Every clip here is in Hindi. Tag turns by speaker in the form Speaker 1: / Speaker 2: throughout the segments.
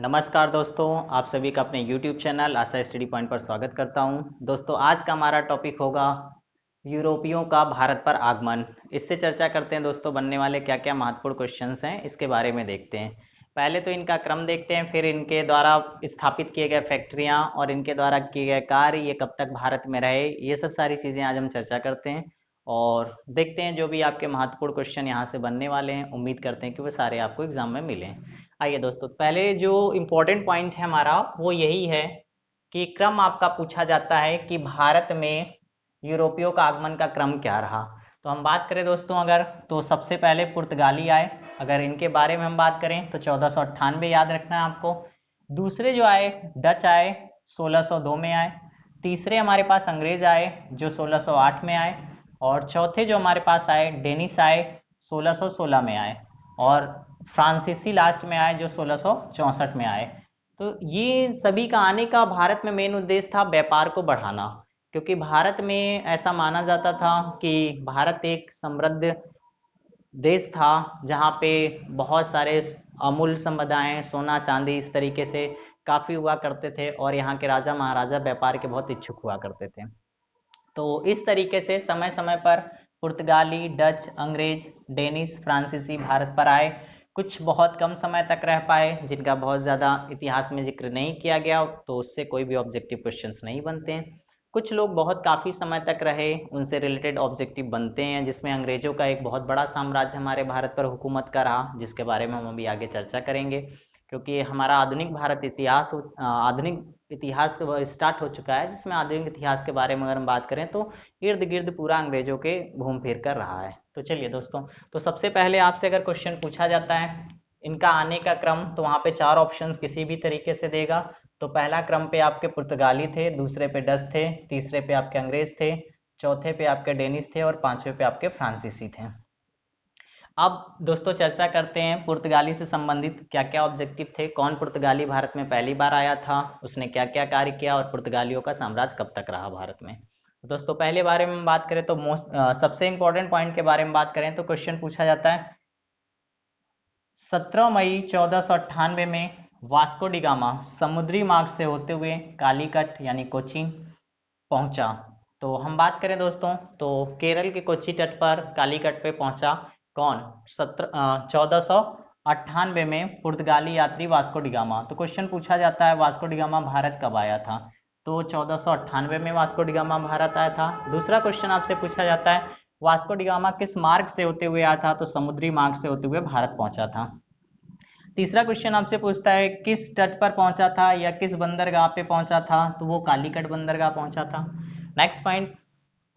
Speaker 1: नमस्कार दोस्तों, आप सभी का अपने YouTube चैनल आशा स्टडी पॉइंट पर स्वागत करता हूं। दोस्तों, आज का हमारा टॉपिक होगा यूरोपियों का भारत पर आगमन। इससे चर्चा करते हैं दोस्तों, बनने वाले क्या क्या महत्वपूर्ण क्वेश्चंस हैं इसके बारे में देखते हैं। पहले तो इनका क्रम देखते हैं, फिर इनके द्वारा स्थापित किए गए फैक्ट्रियां और इनके द्वारा किए गए कार्य ये कब तक भारत में रहे, ये सब सारी चीज़ें आज हम चर्चा करते हैं और देखते हैं जो भी आपके महत्वपूर्ण क्वेश्चन यहाँ से बनने वाले हैं। उम्मीद करते हैं कि वो सारे आपको एग्जाम में मिलें। आइए दोस्तों, पहले जो इम्पोर्टेंट पॉइंट है हमारा वो यही है कि क्रम आपका पूछा जाता है कि भारत में यूरोपियों का आगमन का क्रम क्या रहा। तो हम बात करें दोस्तों अगर, तो सबसे पहले पुर्तगाली आए। अगर इनके बारे में हम बात करें तो 1498 याद रखना है आपको। दूसरे जो आए डच आए, 1602 में आए। तीसरे हमारे पास अंग्रेज आए जो 1608 में आए। और चौथे जो हमारे पास आए डेनिस आए, 1616 में आए। और फ्रांसीसी लास्ट में आए जो 1664 में आए। तो ये सभी का आने का भारत में मेन उद्देश्य था व्यापार को बढ़ाना, क्योंकि भारत में ऐसा माना जाता था कि भारत एक समृद्ध देश था जहाँ पे बहुत सारे अमूल्य संपदाएं, सोना चांदी इस तरीके से काफ़ी हुआ करते थे और यहाँ के राजा महाराजा व्यापार के बहुत इच्छुक हुआ करते थे। तो इस तरीके से समय समय पर पुर्तगाली, डच, अंग्रेज, डेनिस, फ्रांसीसी भारत पर आए। कुछ बहुत कम समय तक रह पाए जिनका बहुत ज़्यादा इतिहास में जिक्र नहीं किया गया, तो उससे कोई भी ऑब्जेक्टिव क्वेश्चंस नहीं बनते हैं। कुछ लोग बहुत काफ़ी समय तक रहे, उनसे रिलेटेड ऑब्जेक्टिव बनते हैं, जिसमें अंग्रेजों का एक बहुत बड़ा साम्राज्य हमारे भारत पर हुकूमत का रहा, जिसके बारे में हम अभी आगे चर्चा करेंगे। क्योंकि हमारा आधुनिक भारत इतिहास आधुनिक इतिहास स्टार्ट हो चुका है, जिसमें आधुनिक इतिहास के बारे में अगर हम बात करें तो इर्द गिर्द पूरा अंग्रेजों के घूम फिर कर रहा है। तो चलिए दोस्तों, तो सबसे पहले आपसे अगर क्वेश्चन पूछा जाता है इनका आने का क्रम, तो वहाँ पे चार ऑप्शंस किसी भी तरीके से देगा। तो पहला क्रम पे आपके पुर्तगाली थे, दूसरे पे डच थे, तीसरे पे आपके अंग्रेज थे, चौथे पे आपके डेनिस थे और पांचवे पे आपके फ्रांसीसी थे। अब दोस्तों चर्चा करते हैं पुर्तगाली से संबंधित क्या क्या ऑब्जेक्टिव थे, कौन पुर्तगाली भारत में पहली बार आया था, उसने क्या क्या कार्य किया और पुर्तगालियों का साम्राज्य कब तक रहा भारत में। दोस्तों पहले बारे में बात करें तो सबसे इंपॉर्टेंट पॉइंट के बारे में बात करें तो क्वेश्चन पूछा जाता है 17 मई 1498 में वास्को डी गामा समुद्री मार्ग से होते हुए कालीकट यानी कोचीन पहुंचा। तो हम बात करें दोस्तों तो केरल के कोच्चि तट पर कालीकट पे पहुंचा कौन, 1498 में पुर्तगाली यात्री वास्को डी गामा। तो क्वेश्चन पूछा जाता है वास्को डी गामा भारत कब आया था। तो 1498 में वास्को डी गामा भारत आया था। दूसरा क्वेश्चन आपसे पूछा जाता है वास्को डी गामा किस मार्ग से होते हुए आया था। तो समुद्री मार्ग से होते हुए भारत पहुंचा था। तीसरा क्वेश्चन आपसे पूछता है किस तट पर पहुंचा था या किस बंदरगाह पे पहुंचा था। तो वो कालीकट बंदरगाह पहुंचा था। नेक्स्ट पॉइंट,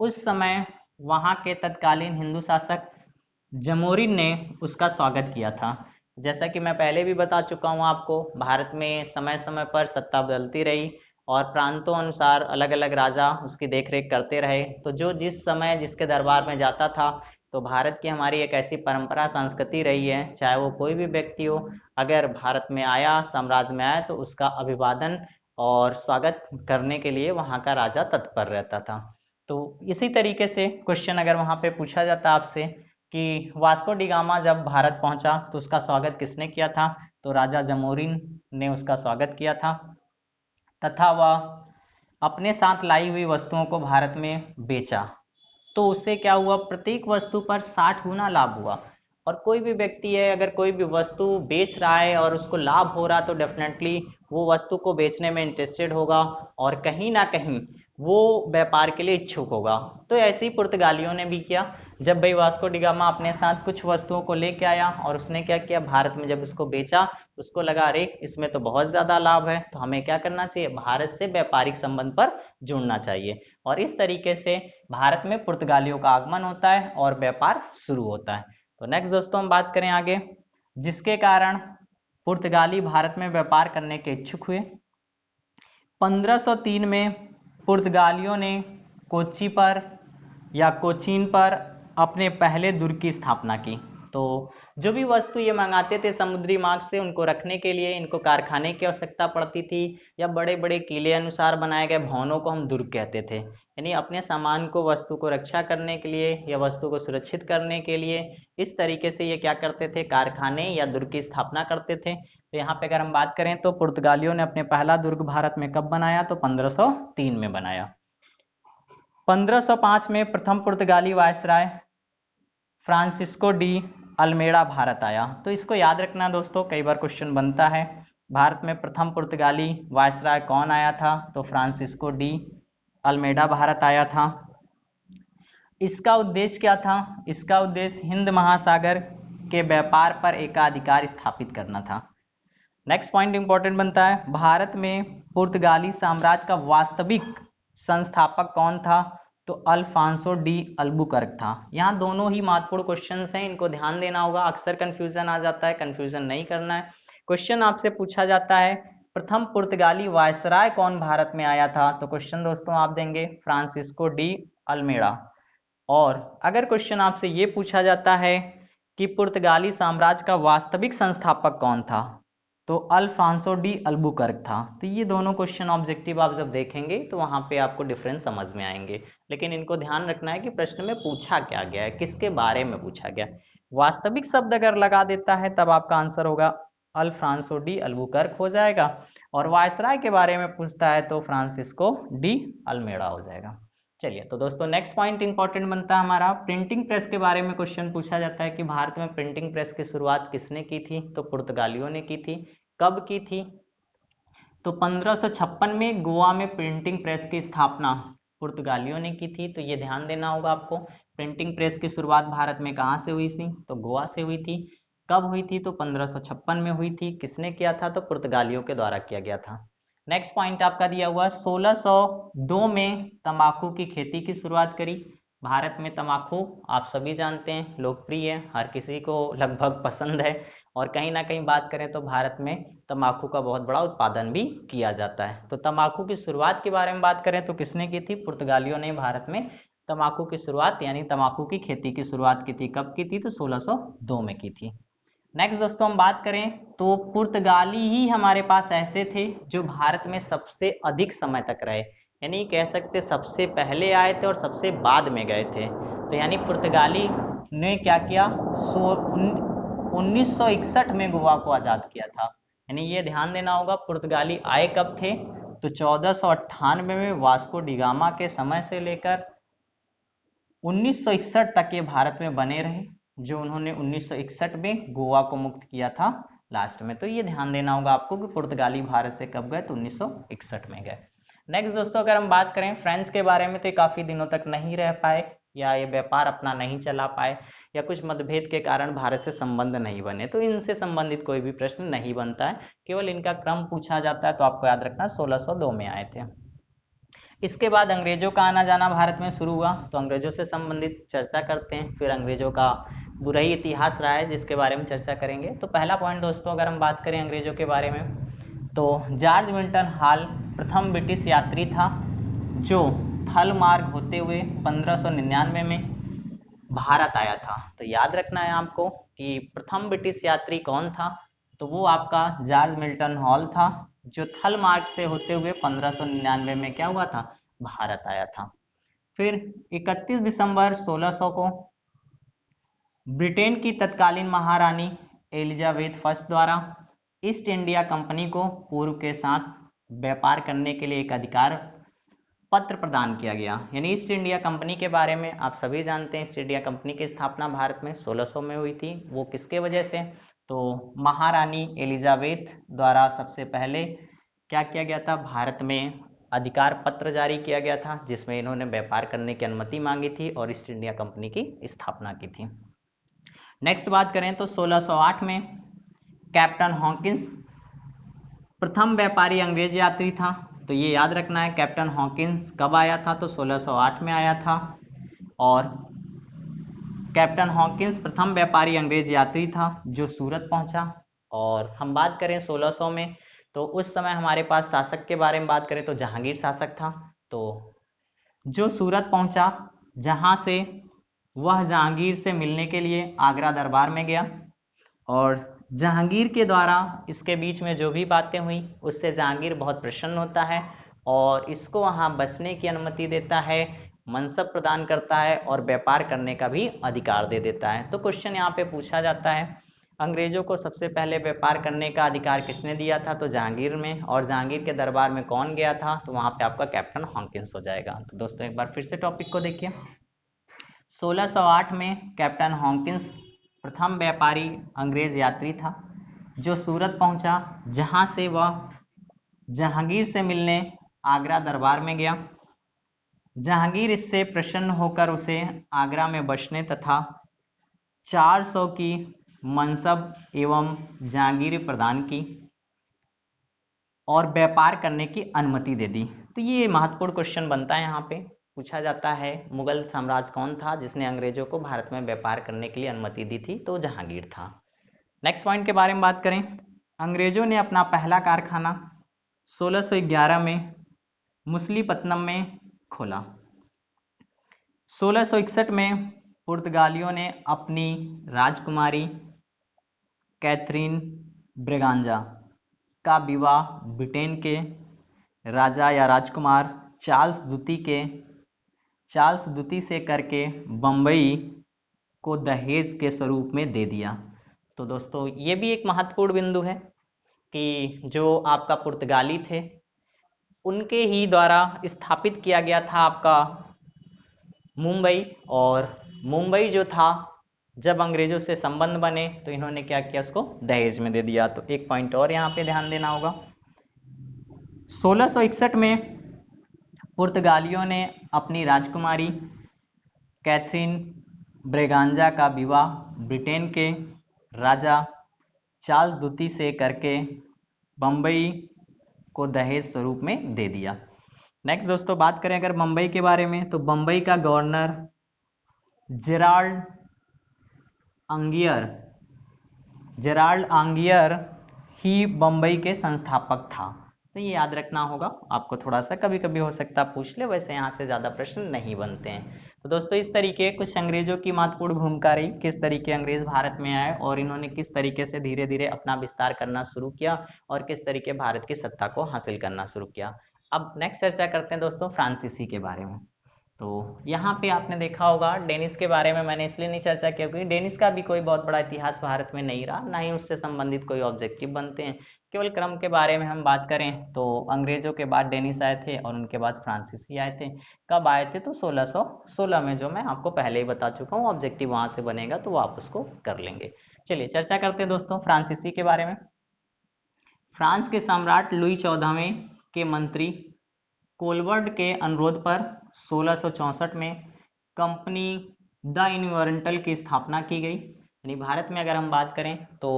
Speaker 1: उस समय वहां के तत्कालीन हिंदू शासक जमोरिन ने उसका स्वागत किया था। जैसा कि मैं पहले भी बता चुका हूं आपको, भारत में समय समय पर सत्ता बदलती रही और प्रांतों अनुसार अलग अलग राजा उसकी देखरेख करते रहे। तो जो जिस समय जिसके दरबार में जाता था, तो भारत की हमारी एक ऐसी परंपरा संस्कृति रही है, चाहे वो कोई भी व्यक्ति हो, अगर भारत में आया, साम्राज्य में आया, तो उसका अभिवादन और स्वागत करने के लिए वहाँ का राजा तत्पर रहता था। तो इसी तरीके से क्वेश्चन अगर वहाँ पे पूछा जाता आपसे कि वास्को डी गामा जब भारत पहुंचा तो उसका स्वागत किसने किया था। तो राजा जमोरिन ने उसका स्वागत किया था तथा वह अपने साथ लाई हुई वस्तुओं को भारत में बेचा। तो उससे क्या हुआ, प्रत्येक वस्तु पर 60 गुना लाभ हुआ। और कोई भी व्यक्ति है अगर कोई भी वस्तु बेच रहा है और उसको लाभ हो रहा, तो डेफिनेटली वो वस्तु को बेचने में इंटरेस्टेड होगा और कहीं ना कहीं वो व्यापार के लिए इच्छुक होगा। तो ऐसे ही पुर्तगालियों ने भी किया। जब भाई वास्को डी गामा अपने साथ कुछ वस्तुओं को लेके आया और उसने क्या किया, भारत में जब उसको बेचा, उसको लगा अरे इसमें तो बहुत ज्यादा लाभ है, तो हमें क्या करना चाहिए, भारत से व्यापारिक संबंध पर जुड़ना चाहिए। और इस तरीके से भारत में पुर्तगालियों का आगमन होता है और व्यापार शुरू होता है। तो नेक्स्ट दोस्तों हम बात करें आगे, जिसके कारण पुर्तगाली भारत में व्यापार करने के इच्छुक हुए। 1503 में पुर्तगालियों ने कोच्चि पर या कोचीन पर अपने पहले दुर्ग की स्थापना की। तो जो भी वस्तु ये मंगाते थे समुद्री मार्ग से, उनको रखने के लिए इनको कारखाने की आवश्यकता पड़ती थी या बड़े बड़े किले अनुसार बनाए गए भवनों को हम दुर्ग कहते थे। यानी अपने सामान को, वस्तु को रक्षा करने के लिए या वस्तु को सुरक्षित करने के लिए इस तरीके से ये क्या करते थे, कारखाने या दुर्ग की स्थापना करते थे। तो यहाँ पे अगर हम बात करें तो पुर्तगालियों ने अपने पहला दुर्ग भारत में कब बनाया, तो 1503 में बनाया। 1505 में प्रथम पुर्तगाली वायसराय फ्रांसिस्को डी अल्मेड़ा भारत आया। तो इसको याद रखना दोस्तों, कई बार क्वेश्चन बनता है। भारत में प्रथम पुर्तगाली वायसराय कौन आया था, तो फ्रांसिस्को डी अल्मेड़ा भारत आया था। इसका उद्देश्य क्या था, इसका उद्देश्य हिंद महासागर के व्यापार पर एकाधिकार स्थापित करना था। नेक्स्ट पॉइंट इंपॉर्टेंट बनता है, भारत में पुर्तगाली साम्राज्य का वास्तविक संस्थापक कौन था, तो अल्फांसो डी अल्बुकर्क था। यहाँ दोनों ही महत्वपूर्ण क्वेश्चंस हैं, इनको ध्यान देना होगा, अक्सर कंफ्यूजन आ जाता है, कंफ्यूजन नहीं करना है। क्वेश्चन आपसे पूछा जाता है प्रथम पुर्तगाली वायसराय कौन भारत में आया था, तो क्वेश्चन दोस्तों आप देंगे फ्रांसिस्को डी अल्मेड़ा। और अगर क्वेश्चन आपसे ये पूछा जाता है कि पुर्तगाली साम्राज्य का वास्तविक संस्थापक कौन था, तो अल्फांसो डी अल्बुकर्क था। तो ये दोनों क्वेश्चन ऑब्जेक्टिव आप जब देखेंगे तो वहां पे आपको डिफरेंस समझ में आएंगे, लेकिन इनको ध्यान रखना है कि प्रश्न में पूछा क्या गया है, किसके बारे में पूछा गया। वास्तविक शब्द अगर लगा देता है तब आपका आंसर होगा अल्फांसो डी अल्बुकर्क हो जाएगा, और वायसराय के बारे में पूछता है तो फ्रांसिस्को डी अल्मेड़ा हो जाएगा। चलिए, तो दोस्तों नेक्स्ट पॉइंट इंपॉर्टेंट बनता है हमारा, प्रिंटिंग प्रेस के बारे में क्वेश्चन पूछा जाता है कि भारत में प्रिंटिंग प्रेस की शुरुआत किसने की थी, तो पुर्तगालियों ने की थी। कब की थी, तो 1556 में गोवा में प्रिंटिंग प्रेस की स्थापना पुर्तगालियों ने की थी। तो ये ध्यान देना होगा आपको, प्रिंटिंग प्रेस की शुरुआत भारत में कहाँ से हुई थी, तो गोवा से हुई थी। कब हुई थी, तो 1556 में हुई थी। किसने किया था, तो पुर्तगालियों के द्वारा किया गया था। नेक्स्ट पॉइंट आपका दिया हुआ 1602 में तंबाकू की खेती की शुरुआत करी। भारत में तंबाकू आप सभी जानते हैं लोकप्रिय है, हर किसी को लगभग पसंद है, और कहीं ना कहीं बात करें तो भारत में तंबाकू का बहुत बड़ा उत्पादन भी किया जाता है। तो तंबाकू की शुरुआत के बारे में बात करें तो किसने की थी, पुर्तगालियों ने भारत में तंबाकू की शुरुआत यानी तंबाकू की खेती की शुरुआत की थी। कब की थी, तो 1602 में की थी। नेक्स्ट दोस्तों हम बात करें तो पुर्तगाली ही हमारे पास ऐसे थे जो भारत में सबसे अधिक समय तक रहे, यानी कह सकते सबसे पहले आए थे और सबसे बाद में गए थे। तो यानी पुर्तगाली ने क्या किया, 1961 में गोवा को आजाद किया था। यानी ये ध्यान देना होगा, पुर्तगाली आए कब थे, तो 1498 में वास्को डिगामा के समय से लेकर 1961 तक ये भारत में बने रहे, जो उन्होंने 1961 में गोवा को मुक्त किया था लास्ट में। तो ये ध्यान देना होगा आपको कि पुर्तगाली भारत से कब गए, तो 1961 में गए। नेक्स्ट दोस्तों अगर हम बात करें फ्रेंच के बारे में, तो ये काफी दिनों तक नहीं रह पाए, या ये व्यापार अपना नहीं चला पाए, या कुछ मतभेद के कारण भारत से संबंध नहीं बने। तो इनसे संबंधित कोई भी प्रश्न नहीं बनता है, केवल इनका क्रम पूछा जाता है। तो आपको याद रखना 1602 में आए थे। इसके बाद अंग्रेजों का आना जाना भारत में शुरू हुआ, तो अंग्रेजों से संबंधित चर्चा करते हैं। फिर अंग्रेजों का बुरा ही इतिहास रहा है जिसके बारे में चर्चा करेंगे। तो पहला पॉइंट दोस्तों अगर हम बात करें अंग्रेजों के बारे में, तो जॉर्ज मिल्टन हॉल प्रथम ब्रिटिश यात्री था जो थल मार्ग होते हुए 1599 में भारत आया था। तो याद रखना है आपको कि प्रथम ब्रिटिश यात्री कौन था, तो वो आपका जॉर्ज मिल्टन हॉल था, जो थल मार्ग से होते हुए 1599 में क्या हुआ था, भारत आया था। फिर 31 दिसंबर 1600 को ब्रिटेन की तत्कालीन महारानी एलिजाबेथ फर्स्ट द्वारा ईस्ट इंडिया कंपनी को पूर्व के साथ व्यापार करने के लिए एक अधिकार पत्र प्रदान किया गया। यानी ईस्ट इंडिया कंपनी के बारे में आप सभी जानते हैं, ईस्ट इंडिया कंपनी की स्थापना भारत में 1600 में हुई थी। वो किसके वजह से, तो महारानी एलिजाबेथ द्वारा सबसे पहले क्या किया गया था, भारत में अधिकार पत्र जारी किया गया था जिसमें इन्होंने व्यापार करने की अनुमति मांगी थी और ईस्ट इंडिया कंपनी की स्थापना की थी। नेक्स्ट बात करें तो 1608 में कैप्टन हॉकिंस प्रथम व्यापारी अंग्रेज यात्री था। तो ये याद रखना है, कैप्टन हॉकिंस कब आया था, तो 1608 में आया था। और कैप्टन हॉकिंस प्रथम व्यापारी अंग्रेज यात्री था जो सूरत पहुंचा। और हम बात करें 1600 में, तो उस समय हमारे पास शासक के बारे में बात करें तो जहांगीर शासक था। तो जो सूरत पहुंचा, जहां से वह जहांगीर से मिलने के लिए आगरा दरबार में गया, और जहांगीर के द्वारा इसके बीच में जो भी बातें हुई उससे जहांगीर बहुत प्रसन्न होता है और इसको वहाँ बसने की अनुमति देता है, मनसब प्रदान करता है और व्यापार करने का भी अधिकार दे देता है। तो क्वेश्चन यहाँ पे पूछा जाता है, अंग्रेजों को सबसे पहले व्यापार करने का अधिकार किसने दिया था? तो जहांगीर में। और जहांगीर के दरबार में कौन गया था? तो वहां पे आपका कैप्टन हॉकिंस हो जाएगा। तो दोस्तों एक बार फिर से टॉपिक को देखिए। 1608 में कैप्टन हॉकिंस प्रथम व्यापारी अंग्रेज यात्री था जो सूरत पहुंचा, जहां से वह जहांगीर से मिलने आगरा दरबार में गया। जहांगीर इससे प्रसन्न होकर उसे आगरा में बसने तथा 400 की मनसब एवं जागीर प्रदान की और व्यापार करने की अनुमति दे दी। तो ये महत्वपूर्ण क्वेश्चन बनता है, यहाँ पे पूछा जाता है मुगल साम्राज्य कौन था जिसने अंग्रेजों को भारत में व्यापार करने के लिए अनुमति दी थी? तो जहांगीर था। नेक्स्ट पॉइंट के बारे में बात करें। अंग्रेजों ने अपना पहला कारखाना 1611 में मछलीपट्टनम में खोला। 1661 में पुर्तगालियों ने अपनी राजकुमारी कैथरीन ब्रेगांजा का विवाह ब्रिटेन के राजा या राजकुमार चार्ल्स द्वितीय से करके बम्बई को दहेज के स्वरूप में दे दिया। तो दोस्तों ये भी एक महत्वपूर्ण बिंदु है कि जो आपका पुर्तगाली थे उनके ही द्वारा स्थापित किया गया था आपका मुंबई, और मुंबई जो था जब अंग्रेजों से संबंध बने तो इन्होंने क्या किया? उसको दहेज में दे दिया। तो एक पॉइंट और यहाँ पे ध्यान देना होगा। 1661 में पुर्तगालियों ने अपनी राजकुमारी कैथरीन ब्रेगांजा का विवाह ब्रिटेन के राजा चार्ल्स द्वितीय से करके बम्बई को दहेज स्वरूप में दे दिया। नेक्स्ट दोस्तों बात करें अगर बम्बई के बारे में, तो बम्बई का गवर्नर जेराल्ड आंगियर ही बम्बई के संस्थापक था। तो ये याद रखना होगा आपको, थोड़ा सा कभी कभी हो सकता है पूछ ले, वैसे यहाँ से ज़्यादा प्रश्न नहीं बनते हैं। तो दोस्तों इस तरीके कुछ अंग्रेजों की महत्वपूर्ण भूमिका रही, किस तरीके अंग्रेज भारत में आए और इन्होंने किस तरीके से धीरे धीरे अपना विस्तार करना शुरू किया और किस तरीके भारत की सत्ता को हासिल करना शुरू किया। अब नेक्स्ट चर्चा करते हैं दोस्तों फ्रांसीसी के बारे में। तो यहाँ पे आपने देखा होगा डेनिस के बारे में मैंने इसलिए नहीं चर्चा किया क्योंकि डेनिस का भी कोई बहुत बड़ा इतिहास भारत में नहीं रहा, ना ही उससे संबंधित कोई ऑब्जेक्टिव बनते हैं। केवल क्रम के बारे में हम बात करें तो अंग्रेजों के बाद डेनिस आए थे और उनके बाद फ्रांसीसी आए थे। कब आए थे? तो 1616 में, जो मैं आपको पहले ही बता चुका हूँ। ऑब्जेक्टिव वहां से बनेगा तो वो आप उसको कर लेंगे। चलिए चर्चा करते हैं दोस्तों फ्रांसीसी के बारे में। फ्रांस के सम्राट लुई 14वें के मंत्री कोलवर्ड के अनुरोध पर 1664 में कंपनी द यूनिवर्सल की स्थापना की गई। यानी भारत में अगर हम बात करें तो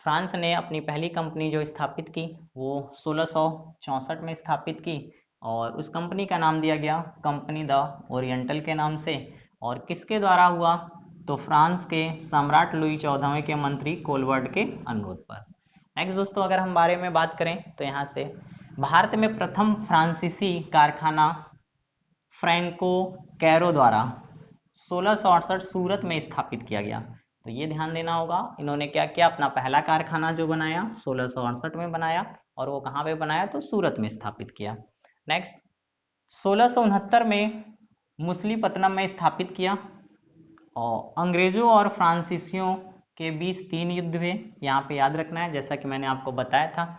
Speaker 1: फ्रांस ने अपनी पहली कंपनी जो स्थापित की वो 1664 में स्थापित की और उस कंपनी का नाम दिया गया कंपनी द ओरिएंटल के नाम से। और किसके द्वारा हुआ? तो फ्रांस के सम्राट लुई 14वें के मंत्री कोलवर्ड के अनुरोध पर। नेक्स्ट दोस्तों अगर हम बारे में बात करें तो यहाँ से भारत में प्रथम फ्रांसीसी कारखाना फ्रैंको कैरो द्वारा 1668 सूरत में स्थापित किया गया। तो ये ध्यान देना होगा, इन्होंने क्या किया? अपना पहला कारखाना जो बनाया 1668 में बनाया और वो कहाँ पे बनाया? तो सूरत में स्थापित किया। नेक्स्ट 1669 में मछलीपट्टनम में स्थापित किया। और अंग्रेजों और फ्रांसीसियों के बीच 3 युद्ध हुए, यहाँ पे याद रखना है। जैसा कि मैंने आपको बताया था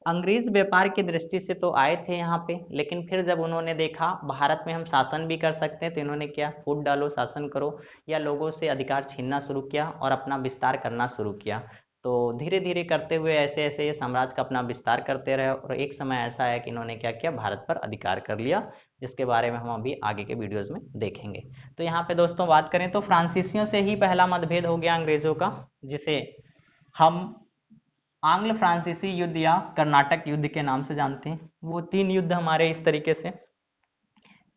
Speaker 1: अंग्रेज व्यापार की दृष्टि से तो आए थे यहाँ पे, लेकिन फिर जब उन्होंने देखा भारत में हम शासन भी कर सकते हैं तो इन्होंने क्या? फूट डालो शासन करो, या लोगों से अधिकार छीनना शुरू किया और अपना विस्तार करना शुरू किया। तो धीरे धीरे करते हुए ऐसे ऐसे ये साम्राज्य का अपना विस्तार करते रहे और एक समय ऐसा है कि इन्होंने क्या किया? भारत पर अधिकार कर लिया, जिसके बारे में हम अभी आगे के वीडियोज में देखेंगे। तो यहाँ पे दोस्तों बात करें तो फ्रांसीसियों से ही पहला मतभेद हो गया अंग्रेजों का, जिसे हम आंग्ल फ्रांसीसी युद्ध या कर्नाटक युद्ध के नाम से जानते हैं। वो 3 युद्ध हमारे इस तरीके से।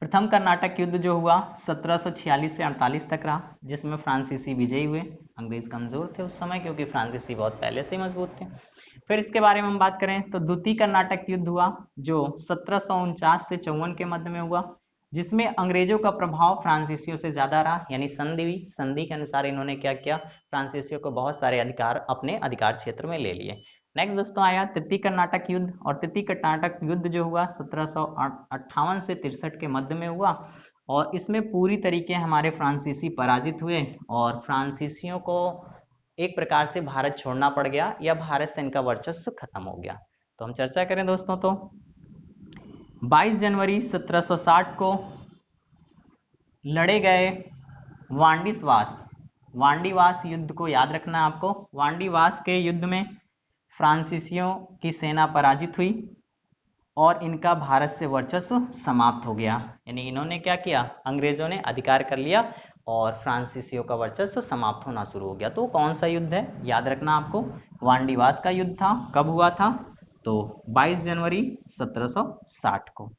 Speaker 1: प्रथम कर्नाटक युद्ध जो हुआ 1746 से 48 तक रहा, जिसमें फ्रांसीसी विजयी हुए। अंग्रेज कमजोर थे उस समय क्योंकि फ्रांसीसी बहुत पहले से ही मजबूत थे। फिर इसके बारे में हम बात करें तो द्वितीय कर्नाटक युद्ध हुआ जो 1749 से 54 के मध्य में हुआ, जिसमें अंग्रेजों का प्रभाव फ्रांसीसियों से ज्यादा रहा। यानी संधि हुई, संधि के अनुसार इन्होंने क्या किया? फ्रांसीसियों को बहुत सारे अधिकार अपने अधिकार क्षेत्र में ले लिए। नेक्स्ट दोस्तों आया तृतीय कर्नाटक युद्ध, और तृतीय कर्नाटक युद्ध जो हुआ 1758 से 63 के मध्य में हुआ और इसमें पूरी तरीके हमारे फ्रांसीसी पराजित हुए और फ्रांसीसियों को एक प्रकार से भारत छोड़ना पड़ गया या भारत से इनका वर्चस्व खत्म हो गया। तो हम चर्चा करें दोस्तों तो 22 जनवरी 1760 को लड़े गए वांडीवास युद्ध को याद रखना है आपको। वांडीवास के युद्ध में फ्रांसीसियों की सेना पराजित हुई और इनका भारत से वर्चस्व समाप्त हो गया। यानी इन्होंने क्या किया, अंग्रेजों ने अधिकार कर लिया और फ्रांसीसियों का वर्चस्व समाप्त होना शुरू हो गया। तो कौन सा युद्ध है, याद रखना आपको, वांडीवास का युद्ध था। कब हुआ था, तो 22 जनवरी 1760 को।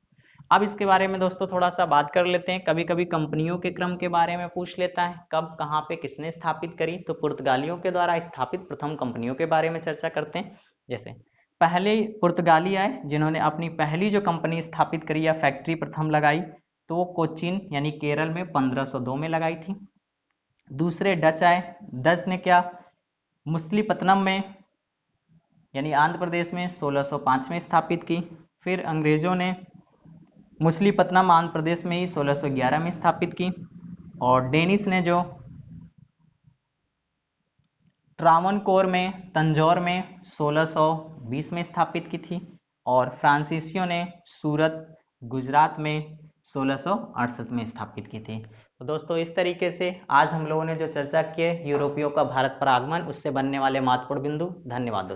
Speaker 1: अब इसके बारे में दोस्तों थोड़ा सा बात कर लेते हैं। कभी कभी कंपनियों के क्रम के बारे में पूछ लेता है, कब कहाँ पे किसने स्थापित करी। तो पुर्तगालियों के द्वारा स्थापित प्रथम कंपनियों के बारे में चर्चा करते हैं। जैसे पहले पुर्तगाली आए जिन्होंने अपनी पहली जो कंपनी स्थापित करी या फैक्ट्री प्रथम लगाई, तो वो कोचीन यानी केरल में 1502 में लगाई थी। दूसरे डच आए। डच ने क्या, मुसलीपत्तनम में यानी आंध्र प्रदेश में 1605 में स्थापित की। फिर अंग्रेजों ने मुसलीपत्तनम आंध्र प्रदेश में ही 1611 में स्थापित की। और डेनिस ने जो ट्रावनकोर में तंजौर में 1620 में स्थापित की थी। और फ्रांसीसियों ने सूरत गुजरात में 1668 में स्थापित की थी। तो दोस्तों इस तरीके से आज हम लोगों ने जो चर्चा की है यूरोपियों का भारत पर आगमन, उससे बनने वाले महत्वपूर्ण बिंदु। धन्यवाद दोस्तों।